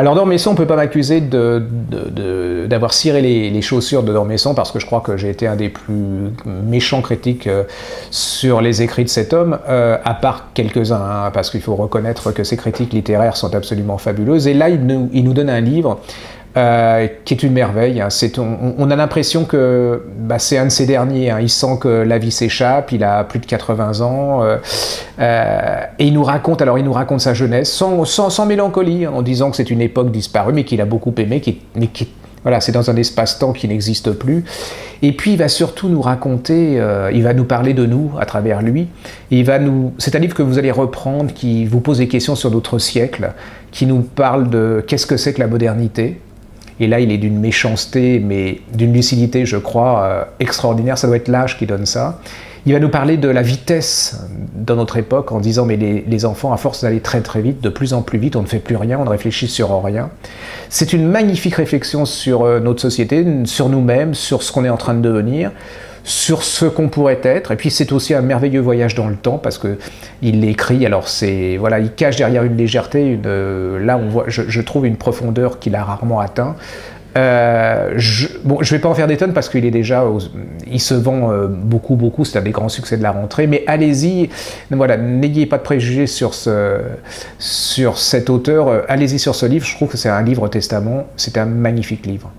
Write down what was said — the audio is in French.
Alors Dormesson, on ne peut pas m'accuser d'avoir ciré les chaussures de Dormesson, parce que je crois que j'ai été un des plus méchants critiques sur les écrits de cet homme, à part quelques-uns, hein, parce qu'il faut reconnaître que ses critiques littéraires sont absolument fabuleuses. Et là, il nous donne un livre qui est une merveille. Hein. On a l'impression que c'est un de ces derniers. Hein. Il sent que la vie s'échappe, il a plus de 80 ans, et il nous raconte sa jeunesse sans mélancolie, hein, en disant que c'est une époque disparue, mais qu'il a beaucoup aimé, voilà, c'est dans un espace-temps qui n'existe plus. Et puis il va surtout nous raconter, il va nous parler de nous à travers lui. C'est un livre que vous allez reprendre, qui vous pose des questions sur notre siècle, qui nous parle de qu'est-ce que c'est que la modernité. Et là, il est d'une méchanceté, mais d'une lucidité, je crois, extraordinaire. Ça doit être l'âge qui donne ça. Il va nous parler de la vitesse dans notre époque, en disant mais les enfants, à force d'aller très très vite, de plus en plus vite, on ne fait plus rien, on ne réfléchit sur rien. C'est une magnifique réflexion sur notre société, sur nous-mêmes, sur ce qu'on est en train de devenir, sur ce qu'on pourrait être. Et puis c'est aussi un merveilleux voyage dans le temps, parce que il l'écrit, alors voilà, il cache derrière une légèreté, là on voit, je trouve une profondeur qu'il a rarement atteint. Je vais pas en faire des tonnes, parce qu'il est déjà, il se vend beaucoup, c'est un des grands succès de la rentrée, mais allez-y, voilà, n'ayez pas de préjugés sur cet auteur, allez-y sur ce livre. Je trouve que c'est un livre testament, c'est un magnifique livre.